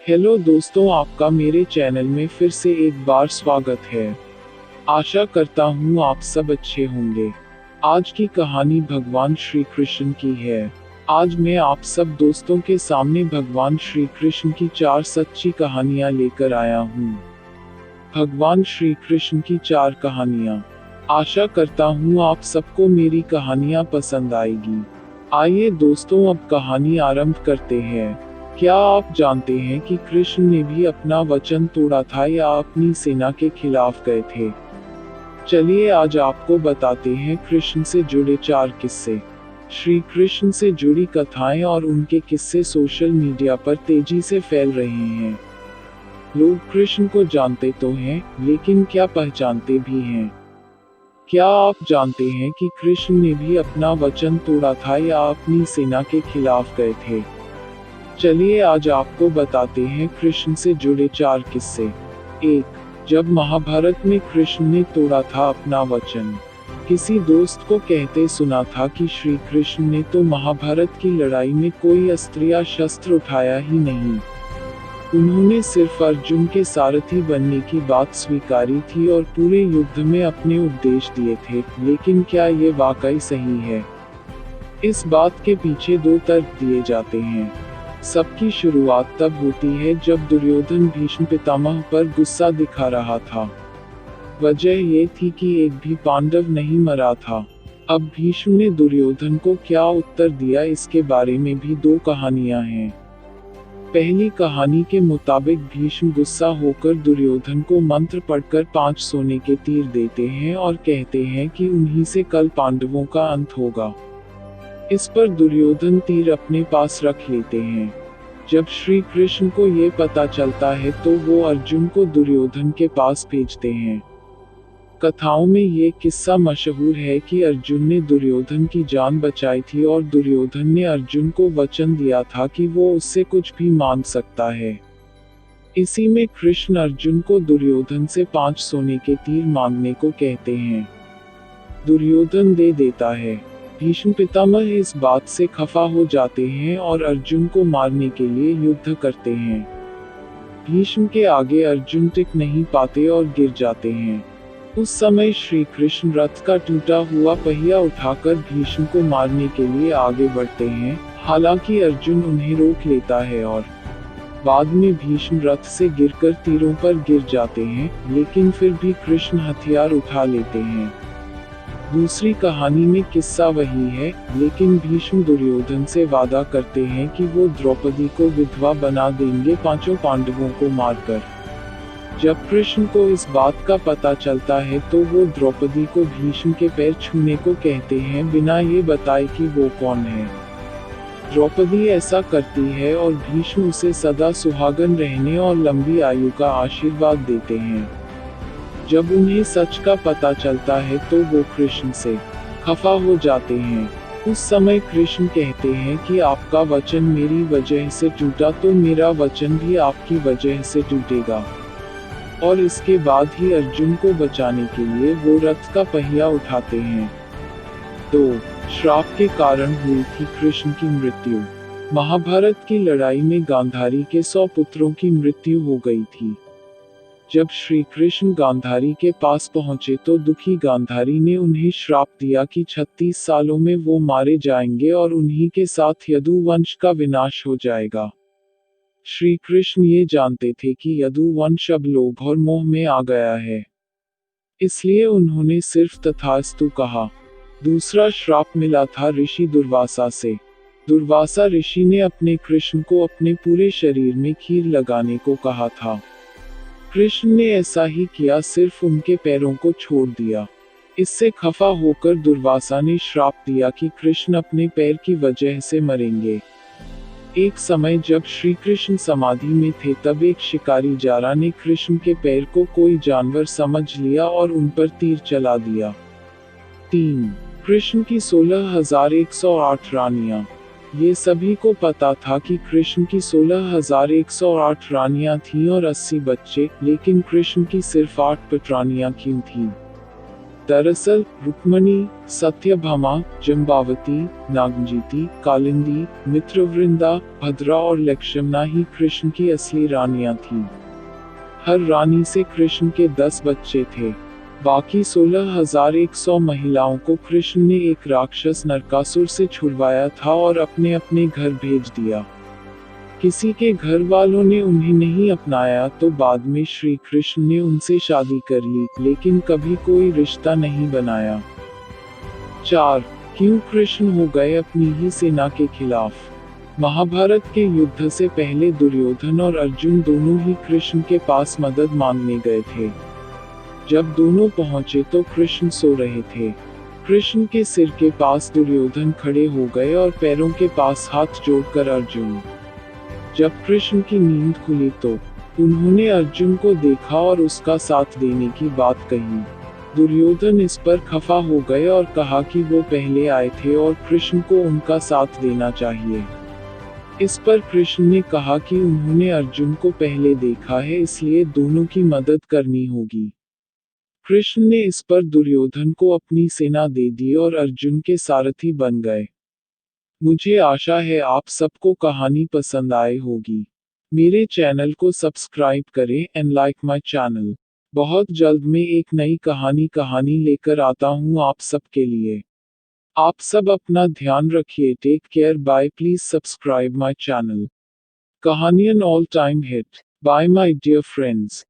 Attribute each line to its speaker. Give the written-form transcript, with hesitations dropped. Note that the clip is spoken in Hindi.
Speaker 1: हेलो दोस्तों, आपका मेरे चैनल में फिर से एक बार स्वागत है। आशा करता हूँ आप सब अच्छे होंगे। आज की कहानी भगवान श्री कृष्ण की है। आज मैं आप सब दोस्तों के सामने भगवान श्री कृष्ण की 4 सच्ची कहानियाँ लेकर आया हूँ। भगवान श्री कृष्ण की 4 कहानियाँ। आशा करता हूँ आप सबको मेरी कहानियाँ पसंद आएगी। आइए दोस्तों, अब कहानी आरंभ करते हैं। क्या आप जानते हैं कि कृष्ण ने भी अपना वचन तोड़ा था या अपनी सेना के खिलाफ गए थे? चलिए आज आपको बताते हैं कृष्ण से जुड़े 4 किस्से। श्री कृष्ण से जुड़ी कथाएं और उनके किस्से सोशल मीडिया पर तेजी से फैल रहे हैं। लोग कृष्ण को जानते तो हैं, लेकिन क्या पहचानते भी हैं? क्या आप जानते हैं कि कृष्ण ने भी अपना वचन तोड़ा था या अपनी सेना के खिलाफ गए थे? चलिए आज आपको बताते हैं कृष्ण से जुड़े 4 किस्से। 1. जब महाभारत में कृष्ण ने तोड़ा था अपना वचन। किसी दोस्त को कहते सुना था कि श्री कृष्ण ने तो महाभारत की लड़ाई में कोई अस्त्र या शस्त्र उठाया ही नहीं। उन्होंने सिर्फ अर्जुन के सारथी बनने की बात स्वीकारी थी और पूरे युद्ध में अपने उपदेश दिए थे, लेकिन क्या ये वाकई सही है? इस बात के पीछे 2 तर्क दिए जाते हैं। सबकी शुरुआत तब होती है जब दुर्योधन भीष्म पितामह पर गुस्सा दिखा रहा था। वजह ये थी कि एक भी पांडव नहीं मरा था। अब भीष्म ने दुर्योधन को क्या उत्तर दिया, इसके बारे में भी 2 कहानियां हैं। पहली कहानी के मुताबिक भीष्म गुस्सा होकर दुर्योधन को मंत्र पढ़कर 5 सोने के तीर देते हैं और कहते हैं कि उन्हीं से कल पांडवों का अंत होगा। इस पर दुर्योधन तीर अपने पास रख लेते हैं। जब श्री कृष्ण को ये पता चलता है तो वो अर्जुन को दुर्योधन के पास भेजते हैं। कथाओं में ये किस्सा मशहूर है कि अर्जुन ने दुर्योधन की जान बचाई थी और दुर्योधन ने अर्जुन को वचन दिया था कि वो उससे कुछ भी मांग सकता है। इसी में कृष्ण अर्जुन को दुर्योधन से 5 सोने के तीर मांगने को कहते हैं। दुर्योधन दे देता है। भीष्म पितामह इस बात से खफा हो जाते हैं और अर्जुन को मारने के लिए युद्ध करते हैं। भीष्म के आगे अर्जुन टिक नहीं पाते और गिर जाते हैं। उस समय श्री कृष्ण रथ का टूटा हुआ पहिया उठाकर भीष्म को मारने के लिए आगे बढ़ते हैं, हालांकि अर्जुन उन्हें रोक लेता है और बाद में भीष्म रथ से गिरकर तीरों पर गिर जाते हैं, लेकिन फिर भी कृष्ण हथियार उठा लेते हैं। दूसरी कहानी में किस्सा वही है, लेकिन भीष्म दुर्योधन से वादा करते हैं कि वो द्रौपदी को विधवा बना देंगे 5 पांडवों को मारकर। जब कृष्ण को इस बात का पता चलता है तो वो द्रौपदी को भीष्म के पैर छूने को कहते हैं, बिना ये बताए कि वो कौन है। द्रौपदी ऐसा करती है और भीष्म उसे सदा सुहागन रहने और लंबी आयु का आशीर्वाद देते हैं। जब उन्हें सच का पता चलता है तो वो कृष्ण से खफा हो जाते हैं। उस समय कृष्ण कहते हैं कि आपका वचन मेरी वजह से टूटा तो मेरा वचन भी आपकी वजह से टूटेगा। और इसके बाद ही अर्जुन को बचाने के लिए वो रथ का पहिया उठाते हैं। 2. श्राप के कारण हुई थी कृष्ण की मृत्यु। महाभारत की लड़ाई में गांधारी के 100 पुत्रों की मृत्यु हो गई थी। जब श्री कृष्ण गांधारी के पास पहुंचे तो दुखी गांधारी ने उन्हें श्राप दिया कि 36 सालों में वो मारे जाएंगे और उन्हीं के साथ यदु वंश का विनाश हो जाएगा। श्री कृष्ण ये जानते थे कि यदु वंश अब लोभ और मोह में आ गया है, इसलिए उन्होंने सिर्फ तथास्तु कहा। दूसरा श्राप मिला था ऋषि दुर्वासा से। दुर्वासा ऋषि ने अपने कृष्ण को अपने पूरे शरीर में खीर लगाने को कहा था। कृष्ण ने ऐसा ही किया, सिर्फ उनके पैरों को छोड़ दिया। इससे खफा होकर दुर्वासा ने श्राप दिया कि कृष्ण अपने पैर की वजह से मरेंगे। एक समय जब श्री कृष्ण समाधि में थे तब एक शिकारी जारा ने कृष्ण के पैर को कोई जानवर समझ लिया और उन पर तीर चला दिया। 3. कृष्ण की 16,108 रानियां। ये सभी को पता था कि कृष्ण की 16,108 रानियां थीं और 80 बच्चे, लेकिन कृष्ण की सिर्फ 8 पुत्रानियां क्यों थीं? दरअसल रुक्मणी, सत्यभामा, जम्बावती, नागजीती, कालिंदी, मित्रवृंदा, भद्रा और लक्ष्मणा ही कृष्ण की असली रानियां थीं। हर रानी से कृष्ण के 10 बच्चे थे। बाकी 16,100 महिलाओं को कृष्ण ने एक राक्षस नरकासुर से छुड़वाया था और अपने अपने घर भेज दिया। किसी के घर वालों ने उन्हें नहीं अपनाया तो बाद में श्री कृष्ण ने उनसे शादी कर ली, लेकिन कभी कोई रिश्ता नहीं बनाया। 4. क्यों कृष्ण हो गए अपनी ही सेना के खिलाफ? महाभारत के युद्ध से पहले दुर्योधन और अर्जुन दोनों ही कृष्ण के पास मदद मांगने गए थे। जब दोनों पहुंचे तो कृष्ण सो रहे थे। कृष्ण के सिर के पास दुर्योधन खड़े हो गए और पैरों के पास हाथ जोड़कर अर्जुन। जब कृष्ण की नींद खुली तो उन्होंने अर्जुन को देखा और उसका साथ देने की बात कही। दुर्योधन इस पर खफा हो गए और कहा कि वो पहले आए थे और कृष्ण को उनका साथ देना चाहिए। इस पर कृष्ण ने कहा कि उन्होंने अर्जुन को पहले देखा है, इसलिए दोनों की मदद करनी होगी। कृष्ण ने इस पर दुर्योधन को अपनी सेना दे दी और अर्जुन के सारथी बन गए। मुझे आशा है आप सबको कहानी पसंद आई होगी। मेरे चैनल को सब्सक्राइब करें एंड लाइक माय चैनल। बहुत जल्द मैं एक नई कहानी लेकर आता हूँ आप सबके लिए। आप सब अपना ध्यान रखिए। Take care bye. Please subscribe my channel. कहानियन all time hit by my dear friends.